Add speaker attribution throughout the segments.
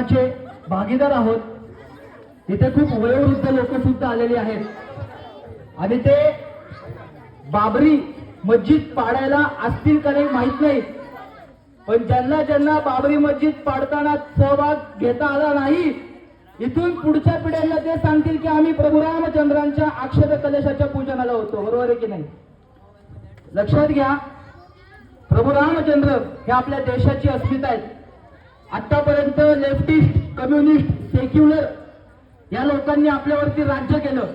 Speaker 1: चे भागीदार आहोत. इथे खूप वयोवृद्ध लोक सुद्धा आलेली आहेत आणि ते बाबरी मस्जिद पाडायला असतील का नाही माहित नाही, पण ज्यांना ज्यांना बाबरी मस्जिद पाडताना सहभाग घेता आला नाही, इथून पुढच्या पिढ्यांना ते सांगतील की आम्ही प्रभू रामचंद्रांच्या अक्षत कलशाच्या पूजनाला होतो. बरोबर आहे की नाही? लक्षात घ्या, प्रभू रामचंद्र हे आपल्या देशाची अस्मिता आहेत. आतापर्यंत लेफ्टिस्ट, कम्युनिस्ट, सेक्युलर या लोकांनी आपल्यावरती राज्य केलं.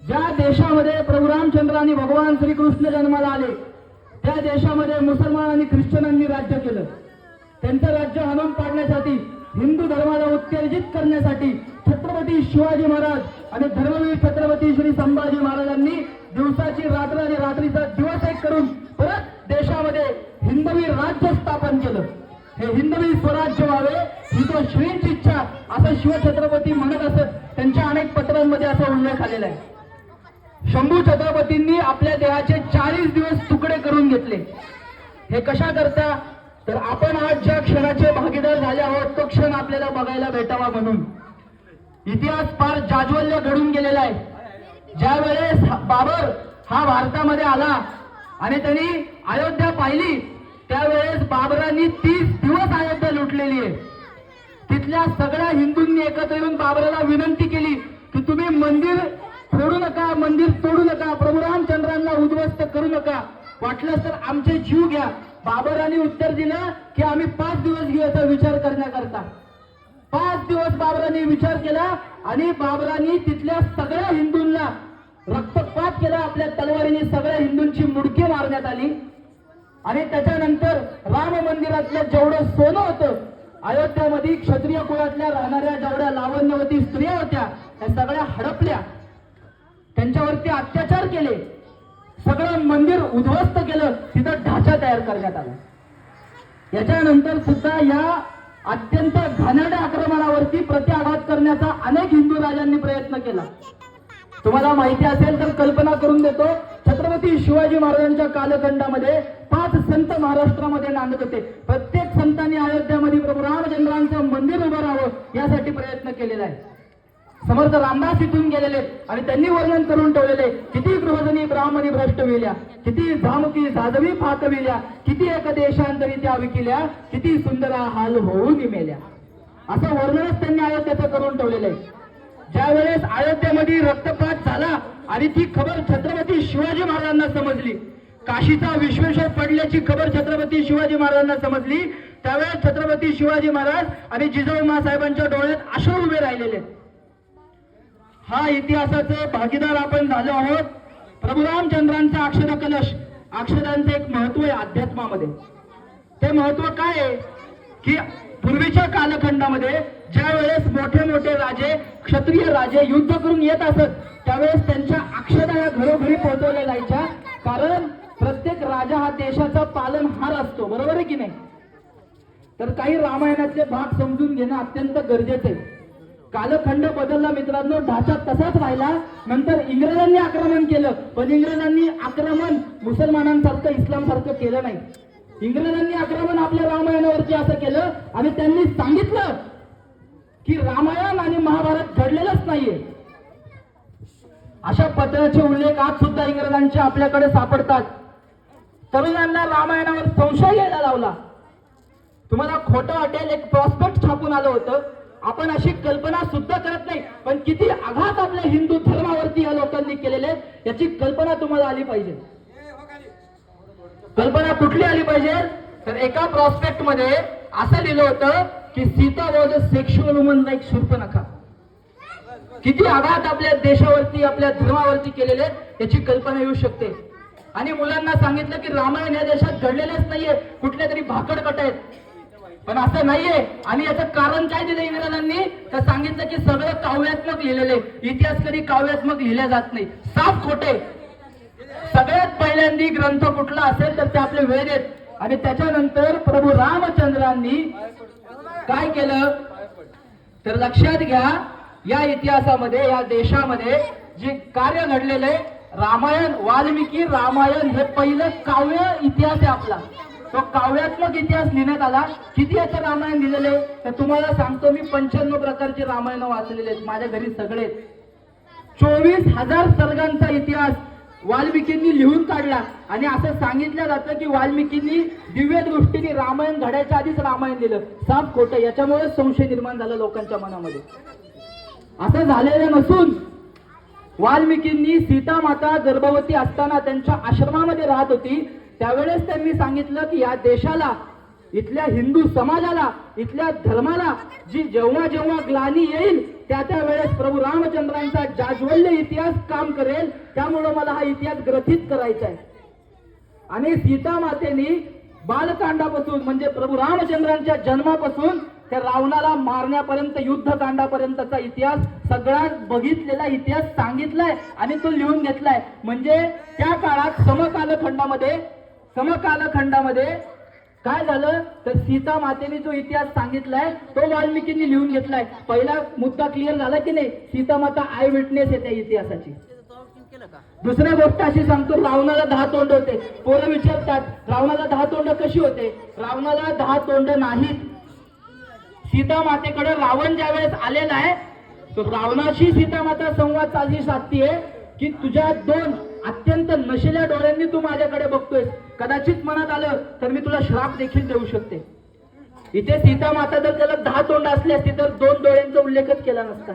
Speaker 1: ज्या देशामध्ये प्रभू रामचंद्र आणि भगवान श्रीकृष्ण जन्माला आले त्या देशामध्ये मुसलमान आणि ख्रिश्चनांनी राज्य केलं. त्यांचं राज्य हाणून पाडण्यासाठी, हिंदू धर्माला उत्तेजित करण्यासाठी छत्रपती शिवाजी महाराज आणि धर्मवीर छत्रपती श्री संभाजी महाराजांनी दिवसाची रात्र आणि रात्रीचा दिवस एक करून परत देशामध्ये हिंदवी राज्य स्थापन केलं. हे हिंदवी स्वराज्य व्हावे ही तो श्रींची इच्छा असं शिवछत्रपती म्हणत असत. त्यांच्या अनेक पत्रांमध्ये असा उल्लेख आलेला आहे. शंभू छत्रपतींनी आपल्या देहाचे 40 दिवस तुकडे करून घेतले. हे कशा करता? तर आपण आज ज्या क्षणाचे भागीदार झाले आहोत तो क्षण आपल्याला बघायला भेटावा म्हणून. इतिहास फार जाज्वल्य घडून गेलेला आहे. ज्या वेळेस बाबर हा भारतामध्ये आला आणि त्यांनी अयोध्या पाहिली त्यावेळेस बाबरांनी 30 दिवस अयोध्या लुटलेली आहे. तिथल्या सगळ्या हिंदूंनी एकत्र येऊन बाबराला विनंती केली की तुम्ही मंदिर फोडू नका, मंदिर तोडू नका, प्रभू रामचंद्रांना उद्ध्वस्त करू नका, वाटलं तर आमचे जीव घ्या. बाबरांनी उत्तर दिलं की आम्ही 5 दिवस घेऊ याचा विचार करण्याकरता. 5 दिवस बाबरांनी विचार केला आणि बाबरांनी तिथल्या सगळ्या हिंदूंना रक्तपात केला. आपल्या तलवारीने सगळ्या हिंदूंची मुडके मारण्यात आली आणि त्याच्यानंतर राम मंदिरातलं जेवढं सोनं होतं, अयोध्यामध्ये क्षत्रिय कुळातल्या राहणाऱ्या जेवढ्या लावण्यवती स्त्रिया होत्या त्या सगळ्या हडपल्या, त्यांच्यावरती अत्याचार केले, सगळं मंदिर उद्ध्वस्त केलं, तिथं ढाचा तयार करण्यात आला. याच्यानंतर सुद्धा या अत्यंत घाणेरड्या आक्रमणावरती प्रत्याघात करण्याचा अनेक हिंदू राजांनी प्रयत्न केला. तुम्हाला माहिती असेल तर कल्पना करून देतो. छत्रपती शिवाजी महाराजांच्या कालखंडामध्ये 5 संत महाराष्ट्रामध्ये नांदत होते. प्रत्येक संतांनी अयोध्यामध्ये प्रभू रामचंद्रांचं मंदिर उभं राहावं यासाठी प्रयत्न केलेला आहे. समर्थ रामदास इथून गेलेले आणि त्यांनी वर्णन करून ठेवलेले, किती गृहजनी ब्राह्मणी भ्रष्ट विल्या, किती झामुकी जाजवी फाटविल्या, किती एक देशांतरी त्या विकिल्या, किती सुंदर हाल होऊन मेल्या, असं वर्णनच त्यांनी अयोध्येचं करून ठेवलेलं आहे. ज्या वेळेस अयोध्येमध्ये रक्तपात झाला आणि ती खबर छत्रपती शिवाजी महाराजांना समजली, काशीचा विश्वेश्वर पडल्याची खबर छत्रपती शिवाजी महाराजांना समजली, त्यावेळेस छत्रपती शिवाजी महाराज आणि जिजाऊ साहेबांच्या डोळ्यात अश्रू उभे राहिलेले. हा इतिहासाचं भागीदार आपण झालो आहोत. प्रभू रामचंद्रांचा अक्षर कलश, अक्षरांचं एक महत्व आहे अध्यात्मामध्ये. ते महत्व काय आहे की पूर्वीच्या कालखंडामध्ये ज्या वेळेस मोठे मोठे राजे, क्षत्रिय राजे युद्ध करून येत असत त्यावेळेस त्यांच्या अक्षता या घरोघरी पोहोचवल्या जायच्या. कारण प्रत्येक राजा हा देशाचा पालनहार असतो. बरोबर आहे की नाही? तर काही रामायणातले भाग समजून घेणं अत्यंत गरजेचं आहे. कालखंड बदलला मित्रांनो, ढाचा तसाच राहिला. नंतर इंग्रजांनी आक्रमण केलं, पण इंग्रजांनी आक्रमण मुसलमानांसारखं इस्लामसारखं केलं नाही. इंग्रजांनी आक्रमण आपल्या रामायणावरती असं केलं आणि त्यांनी सांगितलं की रामायण आणि महाभारत घडलेलंच नाहीये. अशा पत्राचे उल्लेख आज सुद्धा इंग्रजांचे आपल्याकडे सापडतात. तरुणांना रामायणावर संशय घ्यायला लावला. तुम्हाला खोटं वाटेल, एक प्रॉस्पेक्ट छापून आलं होतं. आपण अशी कल्पना सुद्धा करत नाही, पण किती आघात आपल्या हिंदू धर्मावरती या लोकांनी केलेले याची कल्पना तुम्हाला आली पाहिजे. कल्पना कुठली आली पाहिजे? तर एका प्रॉस्पेक्ट मध्ये असं लिहिलं होतं की Sita was a sexual woman like Shurpanakha. किती आघात आपल्या देशावरती, आपल्या धर्मावरती केलेले याची कल्पना येऊ शकते. आणि मुलांना सांगितलं की रामायण या देशात घडलेलंच नाहीये, कुठल्या तरी भाकडकट आहेत. पण असं नाहीये. आणि याचं कारण काय दिलं इंग्रजांनी? तर सांगितलं की सगळं काव्यात्मक लिहिलेले, इतिहास कधी काव्यात्मक लिहिल्या जात नाही, साफ खोटे. सगळ्यात पहिल्यांदी ग्रंथ कुठला असेल तर ते आपले वेद आहेत. आणि त्याच्यानंतर प्रभू रामचंद्रांनी काय केलं तर लक्षात घ्या, या इतिहासामध्ये, या देशामध्ये जे कार्य घडलेले, रामायण, वाल्मिकी रामायण हे पहिलं काव्य इतिहास आहे आपला. तो काव्यात्मक इतिहास लिहिण्यात आला. किती याचं रामायण लिहिलेले तर तुम्हाला सांगतो मी, 95 प्रकारचे रामायण वाचलेले आहेत माझ्या घरी सगळे. 24,000 सर्गांचा इतिहास वाल्मिकींनी लिहून काढला. आणि असं सांगितलं जातं की वाल्मिकींनी दिव्य दृष्टीने रामायण घडायच्या आधीच रामायण लिहिलं. साफ खोटं, याच्यामुळे संशय निर्माण झाला लोकांच्या मनामध्ये. असं झालेलं नसून वाल्मिकींनी सीता माता गर्भवती असताना त्यांच्या आश्रमामध्ये राहत होती, त्यावेळेस त्यांनी सांगितलं की या देशाला, इथल्या हिंदू समाजाला, इथल्या धर्माला जी जेव्हा जेव्हा ग्लानी येईल त्या त्या वेळेस प्रभू रामचंद्रांचा जाज्वल्य इतिहास काम करेल, त्यामुळं मला हा इतिहास ग्रथित करायचा आहे. आणि सीता मातेनी बालकांडापासून म्हणजे प्रभू रामचंद्रांच्या जन्मापासून त्या रावणाला मारण्यापर्यंत, युद्धकांडापर्यंतचा इतिहास सगळा बघितलेला इतिहास सांगितलाय आणि तो लिहून घेतलाय. म्हणजे त्या काळात समकालखंडामध्ये काय झालं तर सीता मातेने जो इतिहास सांगितलाय तो वाल्मिकींनी लिहून घेतलाय. पहिला मुद्दा क्लिअर झाला की नाही, सीता माता आय विटनेस आहे त्या इतिहासाची. दुसऱ्या गोष्ट अशी सांगतो, रावणाला 10 तोंड होते. पोरं विचारतात रावणाला 10 तोंड कशी होते? रावणाला 10 तोंड नाहीत. सीता मातेकडे रावण ज्या वेळेस आलेला आहे तो रावणाशी सीता माता संवाद साधतीये की तुझ्या 2 अत्यंत नशिल्या डोळ्यांनी तू माझ्याकडे बघतोय, कदाचित मनात आलं तर मी तुला श्राप देखील देऊ शकते. इथे सीता माता जर त्याला 10 तोंड असली असती तर 2 डोळ्यांचा उल्लेखच केला नसता.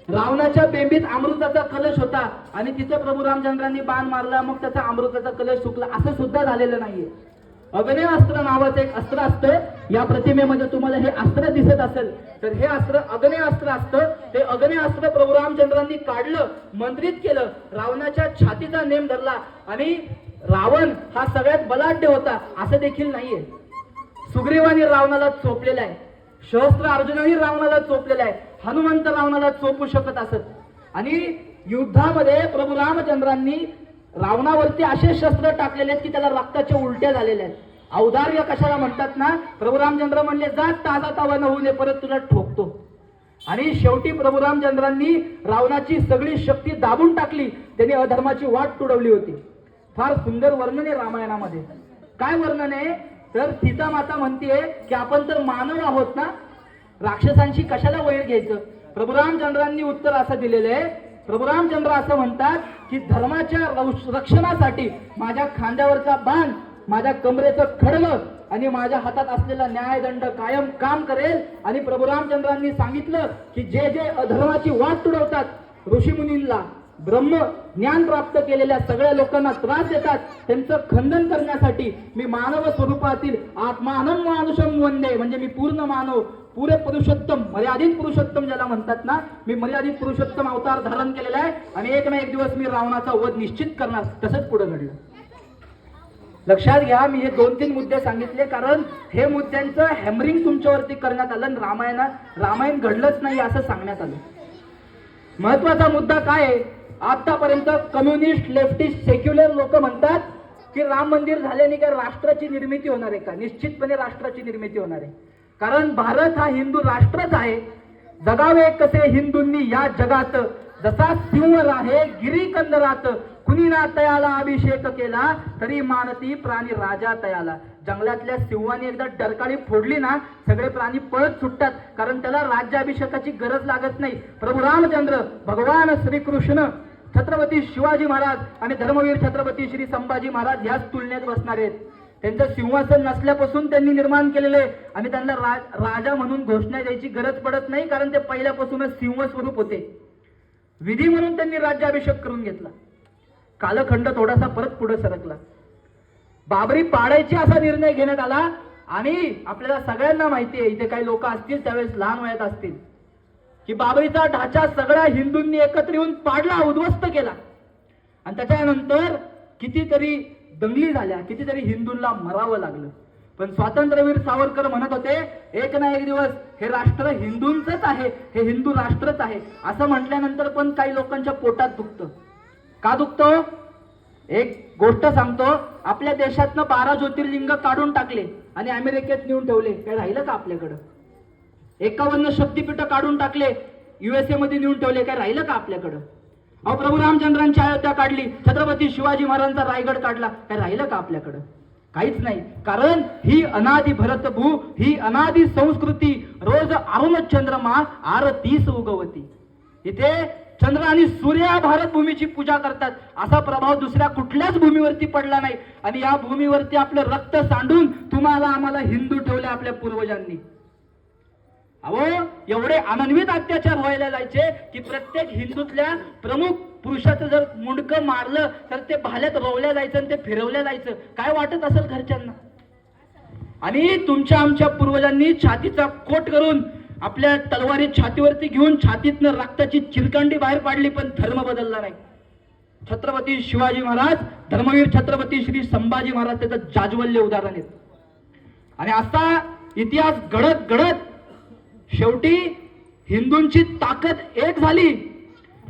Speaker 1: रावणाच्या बेंबीत अमृताचा कलश होता आणि तिथे प्रभू रामचंद्रांनी बाण मारला, मग त्याचा अमृताचा कलश सुकला, असं सुद्धा झालेलं नाहीये. अग्नेय अस्त्र नावाचं एक अस्त्र असतं, या प्रतिमेमध्ये तुम्हाला हे अस्त्र दिसत असेल तर हे अस्त्र अग्नेय अस्त्र असतं. ते अग्नेय अस्त्र प्रभू रामचंद्रांनी काढलं, मंत्रित केलं, रावणाच्या छातीचा नेम धरला. आणि रावण हा सगळ्यात बलाढ्य होता असं देखील नाहीये. सुग्रीवानी रावणाला चोपलेला आहे, सहस्त्र अर्जुनही रावणाला चोपलेला आहे, हनुमंत रावणाला चोपू शकत असत. आणि युद्धामध्ये प्रभू रामचंद्रांनी रावणावरती असे शस्त्र टाकलेले आहेत की त्याला रक्ताच्या उलट्या झालेल्या आहेत. औदार्य कशाला म्हणतात ना, प्रभू रामचंद्र म्हणले जा ताजा तावा न होऊ नये, परत तुला ठोकतो. आणि शेवटी प्रभू रामचंद्रांनी रावणाची सगळी शक्ती दाबून टाकली, त्यांनी अधर्माची वाट तुडवली होती. फार सुंदर वर्णन आहे रामायणामध्ये. काय वर्णन आहे तर सीता माता म्हणतेय की आपण तर मानव आहोत ना, राक्षसांशी कशाला वैर घ्यायचं? प्रभू रामचंद्रांनी उत्तर असं दिलेलं आहे, प्रभू रामचंद्र असं म्हणतात की धर्माच्या रक्षणासाठी माझ्या खांद्यावरचा बाण, माझ्या कमरेचं खडगं आणि माझ्या हातात असलेला न्यायदंड कायम काम करेल. आणि प्रभू रामचंद्रांनी सांगितलं की जे जे अधर्माची वाट तुडवतात, ऋषीमुनींना ब्रह्म ज्ञान प्राप्त केलेल्या सगळ्या लोकांना त्रास देतात, त्यांचं खंडन करण्यासाठी मी मानव स्वरूपातील आत्मानं मानुषम वंदे, म्हणजे मी पूर्ण मानव, पुरे पुरुषोत्तम, मर्यादित पुरुषोत्तम ज्याला म्हणतात ना, मी मर्यादित पुरुषोत्तम अवतार धारण केलेला आहे आणि एक ना एक दिवस मी रावणाचा वध निश्चित करणार. तसंच पुढे घडलं. लक्षात घ्या, मी हे 2-3 मुद्दे सांगितले कारण हे मुद्द्यांचं हॅमरिंग तुमच्यावरती करण्यात आलं. रामायण घडलंच नाही असं सांगण्यात आलं. महत्वाचा मुद्दा काय आहे, आतापर्यंत कम्युनिस्ट, लेफ्टिस्ट, सेक्युलर लोक म्हणतात की राम मंदिर झाल्याने काय राष्ट्राची निर्मिती होणार आहे का? निश्चितपणे राष्ट्राची निर्मिती होणार आहे. कारण भारत हा हिंदू राष्ट्रच आहे. जगावे कसे हिंदूंनी या जगात, जसा सिंह राहे गिरी कंदरात, कुणी ना तयाला अभिषेक केला, तरी मानती प्राणी राजा तयाला. जंगलातल्या सिंहाने एकदा डरकाळी फोडली ना, सगळे प्राणी पळत सुटतात, कारण त्याला राज्याभिषेकाची गरज लागत नाही. प्रभू रामचंद्र, भगवान श्रीकृष्ण, छत्रपती शिवाजी महाराज आणि धर्मवीर छत्रपती श्री संभाजी महाराज याच तुलनेत बसणार आहेत. त्यांचं सिंहासन नसल्यापासून त्यांनी निर्माण केलेलं आहे आणि त्यांना राजा म्हणून घोषणा द्यायची गरज पडत नाही, कारण ते पहिल्यापासूनच सिंह स्वरूप होते. विधी म्हणून त्यांनी राज्याभिषेक करून घेतला. कालखंड थोडासा परत पुढे सरकला. बाबरी पाडायची असा निर्णय घेण्यात आला आणि आपल्याला सगळ्यांना माहिती आहे, इथे काही लोक असतील त्यावेळेस लहान वयात असतील, की बाबरीचा ढाचा सगळ्या हिंदूंनी एकत्र येऊन पाडला, उद्ध्वस्त केला. आणि त्याच्यानंतर कितीतरी दंगली झाल्या, कितीतरी हिंदूंना मरावं लागलं. पण स्वातंत्र्यवीर सावरकर म्हणत होते एक ना एक दिवस हे राष्ट्र हिंदूंचंच आहे, हे हिंदू राष्ट्रच आहे. असं म्हटल्यानंतर पण काही लोकांच्या पोटात दुखतं. का दुखतं? एक गोष्ट सांगतो, आपल्या देशातनं 12 ज्योतिर्लिंग काढून टाकले आणि अमेरिकेत नेऊन ठेवले. काय राहिलं का आपल्याकडं? 51 शक्तीपीठ काढून टाकले, USA मध्ये नेऊन ठेवले. काय राहिलं का आपल्याकडं? प्रभू रामचंद्रांची अयोध्या काढली, छत्रपती शिवाजी महाराजांचा रायगड काढला. काय राहिलं का आपल्याकडं? काहीच नाही. कारण ही अनादि भरतभू, ही अनादि संस्कृती. रोज अरुण चंद्रमा आरतीस उगवती. इथे चंद्र आणि सूर्य भारत भूमीची पूजा करतात. असा प्रभाव दुसऱ्या कुठल्याच भूमीवरती पडला नाही. आणि या भूमीवरती आपलं रक्त सांडून तुम्हाला आम्हाला हिंदू ठेवले आपल्या पूर्वजांनी. अहो, एवढे अनन्वित अत्याचार व्हायला जायचे की प्रत्येक हिंदूतल्या प्रमुख पुरुषाचं जर मुंडकं मारलं तर ते भाल्यात रोवल्या जायचं आणि ते फिरवल्या जायचं. काय वाटत असेल घरच्यांना? आणि तुमच्या आमच्या पूर्वजांनी छातीचा कोट करून आपल्या तलवारी छातीवरती घेऊन छातीतनं रक्ताची चिरकांडी बाहेर पाडली, पण धर्म बदलला नाही. छत्रपती शिवाजी महाराज, धर्मवीर छत्रपती श्री संभाजी महाराज त्याचं जाज्वल्य उदाहरण आहे. आणि असा इतिहास घडत घडत शेवटी हिंदूंची ताकद एक झाली.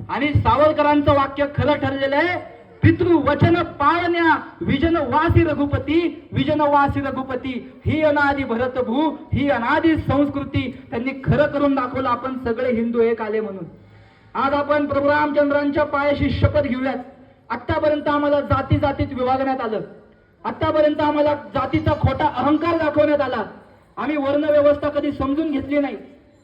Speaker 1: आणि सावरकरांचं वाक्य खरं ठरलेलं आहे, पितृवचन पाळण्या विजनवासी रघुपती, विजनवासी रघुपती. ही अनादि भरतभू, ही अनादि संस्कृती त्यांनी खरं करून दाखवलं. आपण सगळे हिंदू एक आले म्हणून. आज आपण प्रभू रामचंद्रांच्या पायाशी शपथ घेऊयात. आतापर्यंत आम्हाला जाती जातीत विभागण्यात आलं. आतापर्यंत आम्हाला जातीचा खोटा अहंकार दाखवण्यात आला. आम्ही वर्ण व्यवस्था कधी समजून घेतली नाही.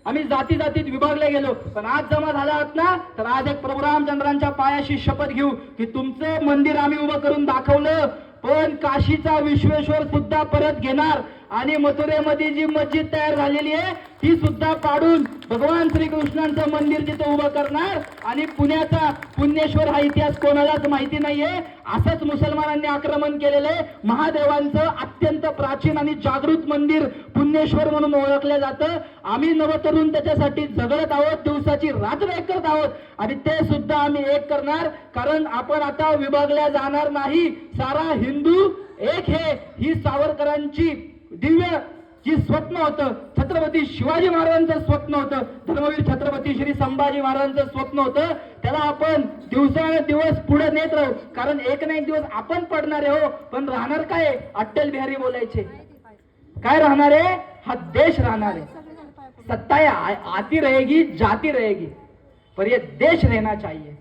Speaker 1: आम्ही जाती जातीत विभागले गेलो. पण आज जमा झाला आहात ना, तर आज एक प्रभू रामचंद्रांच्या पायाशी शपथ घेऊ की तुमचं मंदिर आम्ही उभं करून दाखवलं, पण काशीचा विश्वेश्वर सुद्धा परत घेणार. आणि मथुरेमध्ये जी मस्जिद तयार झालेली आहे ती सुद्धा पाडून भगवान श्रीकृष्णांचं मंदिर तिथं उभं करणार. आणि पुण्याचा पुण्येश्वर हा इतिहास कोणालाच माहिती नाहीये. असंच मुसलमानांनी आक्रमण केलेले महादेवांचं अत्यंत प्राचीन आणि जागृत मंदिर पुण्येश्वर म्हणून ओळखलं जातं. आम्ही नवतरुण त्याच्यासाठी झगडत आहोत, दिवसाची रात्र एक करत आहोत. आणि ते सुद्धा आम्ही एक करणार, कारण आपण आता विभागल्या जाणार नाही. सारा हिंदू एक हे, ही सावरकरांची दिव्य जी स्वप्न होतं, छत्रपती शिवाजी महाराजांचं स्वप्न होतं, धर्मवीर छत्रपती श्री संभाजी महाराजांचं स्वप्न होतं. त्याला आपण दिवसेंदिवस पुढे नेत राहू. कारण एक ना एक दिवस आपण पडणार आहे हो, पण राहणार काय? अटल बिहारी बोलायचे, काय राहणार आहे? हा देश राहणार आहे. सत्ता आती रहेगी, जाती रहेगी, पर ये देश रहना चाहिए.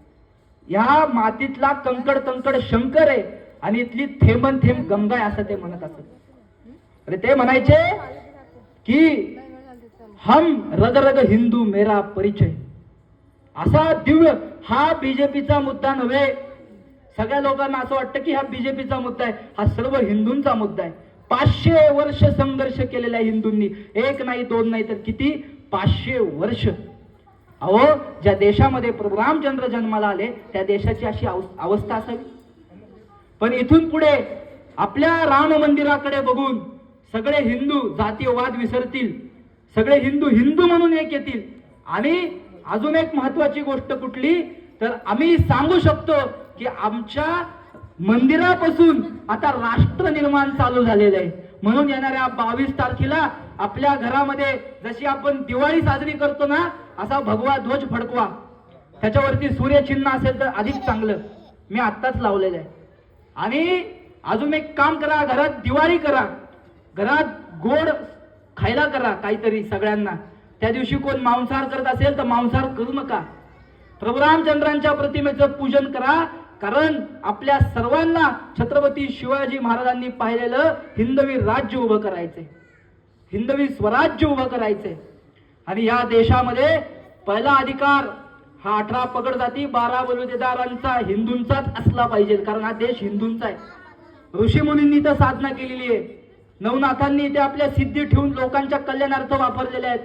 Speaker 1: या मातीतला कंकड कंकड शंकर आहे आणि इथली थेंबन थेंब गंगा आहे, असं ते म्हणत असत. अरे ते म्हणायचे की हम रग रग हिंदू मेरा परिचय. असा दिव्य हा बीजेपीचा मुद्दा नव्हे. सगळ्या लोकांना असं वाटतं की हा बीजेपीचा मुद्दा आहे. हा सर्व हिंदूंचा मुद्दा आहे. 500 वर्ष संघर्ष केलेला आहे हिंदूंनी. एक नाही, दोन नाही, तर किती? 500 वर्ष. अहो, ज्या देशामध्ये प्रभू रामचंद्र जन्माला आले त्या देशाची अशी अवस्था असावी. पण इथून पुढे आपल्या राम मंदिराकडे बघून सगळे हिंदू जातीयवाद विसरतील. सगळे हिंदू हिंदू म्हणून एक येतील. आणि अजून एक महत्वाची गोष्ट कुठली, तर आम्ही सांगू शकतो की आमच्या मंदिरापासून आता राष्ट्र निर्माण चालू झालेलं आहे. म्हणून येणाऱ्या 22 तारखेला आपल्या घरामध्ये जशी आपण दिवाळी साजरी करतो ना, असा भगवा ध्वज फडकवा. त्याच्यावरती सूर्यचिन्ह असेल तर अधिक चांगलं. मी आत्ताच लावलेलं आहे. आणि अजून एक काम करा, घरात दिवाळी करा, घरात गोड खायला करा काहीतरी सगळ्यांना. त्या दिवशी कोण मांसाहार करत असेल तर मांसाहार करू नका. प्रभू रामचंद्रांच्या प्रतिमेचं पूजन करा. कारण आपल्या सर्वांना छत्रपती शिवाजी महाराजांनी पाहिलेलं हिंदवी राज्य उभं करायचंय, हिंदवी स्वराज्य उभं करायचंय. आणि या देशामध्ये पहिला अधिकार हा 18 पगड जाती 12 बलुतेदारांचा हिंदूंचाच असला पाहिजे. कारण हा देश हिंदूंचा आहे. ऋषी मुनींनी तर साधना केलेली आहे. नवनाथांनी ते आपल्या सिद्धी ठेवून लोकांच्या कल्याणार्थ वापरलेले आहेत.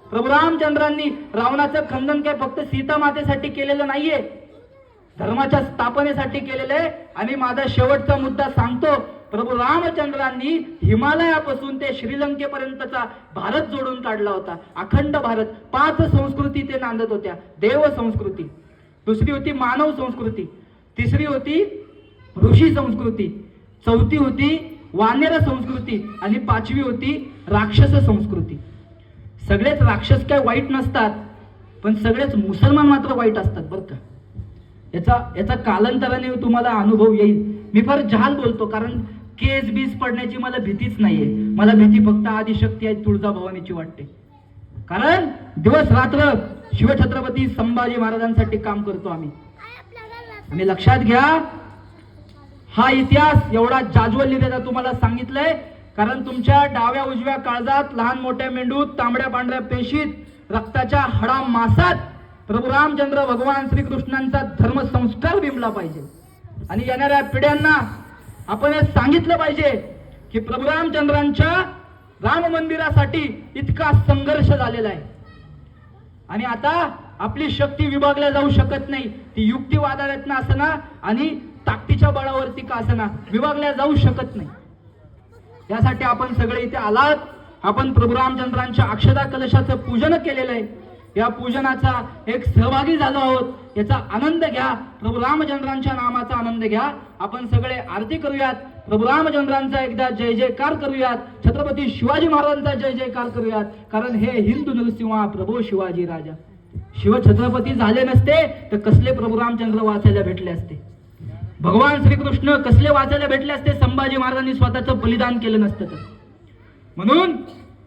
Speaker 1: प्रभू रामचंद्रांनी रावणाचं खंडन काय फक्त सीता मातेसाठी केलेलं नाहीये, धर्माच्या स्थापनेसाठी केलेलं आहे. आणि माझा शेवटचा मुद्दा सांगतो, प्रभू रामचंद्रांनी हिमालयापासून ते श्रीलंकेपर्यंतचा भारत जोडून काढला होता. अखंड भारत. 5 संस्कृती ते नांदत होत्या. देव संस्कृती, दुसरी होती मानव संस्कृती, तिसरी होती ऋषी संस्कृती, चौथी होती वानेर संस्कृती आणि 5वी होती राक्षस संस्कृती. सगळेच राक्षस काय वाईट नसतात, पण सगळेच मुसलमान मात्र वाईट असतात बरं का. याचा कालांतराने तुम्हाला अनुभव येईल. मी फार जहाल बोलतो, कारण केस बीस पडण्याची मला भीतीच नाहीये. मला भीती फक्त आदिशक्ती आहे तुळजाभवानीची वाटते. कारण दिवस रात्र शिवछत्रपती संभाजी महाराजांसाठी काम करतो आम्ही. आणि लक्षात घ्या, हा इतिहास एवढा जाज्वल्यतेचा तुम्हाला सांगितलंय कारण तुमच्या डाव्या उजव्या काळजात लहान मोठ्या मेंदूत तांबड्या पांढऱ्या पेशीत रक्ताच्या हडा मासात प्रभू रामचंद्र भगवान श्रीकृष्णांचा धर्मसंस्कार बिंबला पाहिजे आणि येणाऱ्या पिढ्यांना आपण हे सांगितलं पाहिजे की प्रभू रामचंद्रांच्या राम मंदिरासाठी इतका संघर्ष झालेला आहे आणि आता आपली शक्ती विभागल्या जाऊ शकत नाही. ती युक्तिवादातनं असना आणि ताकदीच्या बळावरती का असना विभागल्या जाऊ शकत नाही. यासाठी आपण सगळे इथे आलात. आपण प्रभू रामचंद्रांच्या अक्षता कलशाचं पूजन केलेलं आहे. या पूजनाचा एक सहभागी झालो आहोत. याचा आनंद घ्या. प्रभू रामचंद्रांच्या नामाचा आनंद घ्या. आपण सगळे आरती करूयात. प्रभू रामचंद्रांचा एकदा जय जयकार करूयात. छत्रपती शिवाजी महाराजांचा जय जयकार करूयात. कारण हे हिंदू नरसिंहा प्रभू शिवाजी राजा. शिव छत्रपती झाले नसते तर कसले प्रभू रामचंद्र वाचायला भेटले असते. भगवान श्रीकृष्ण कसले वाचायला भेटले असते. संभाजी महाराजांनी स्वतःचं बलिदान केलं नसतं तर. म्हणून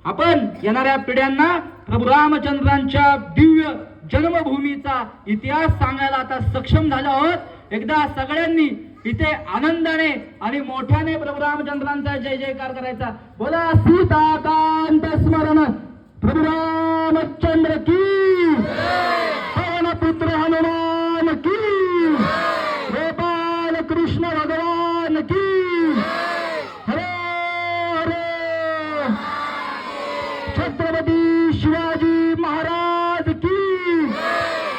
Speaker 1: आपण येणाऱ्या पिढ्यांना प्रभू रामचंद्रांच्या दिव्य जन्मभूमीचा इतिहास सांगायला आता सक्षम झालो आहोत. एकदा सगळ्यांनी इथे आनंदाने आणि मोठ्याने प्रभू रामचंद्रांचा जय जयकार करायचा. बोला सीताकांत स्मरण प्रभू रामचंद्र की, पवन पुत्र हनुमान की, गोपाल कृष्ण भगवान की. हरे हरे. छत्रपती शिवाजी महाराज की,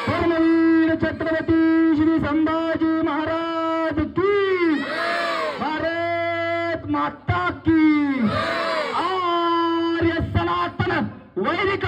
Speaker 1: परमवीर छत्रपती श्री संभाजी महाराज की. भारत माता की. आर्य सनातन वैदिक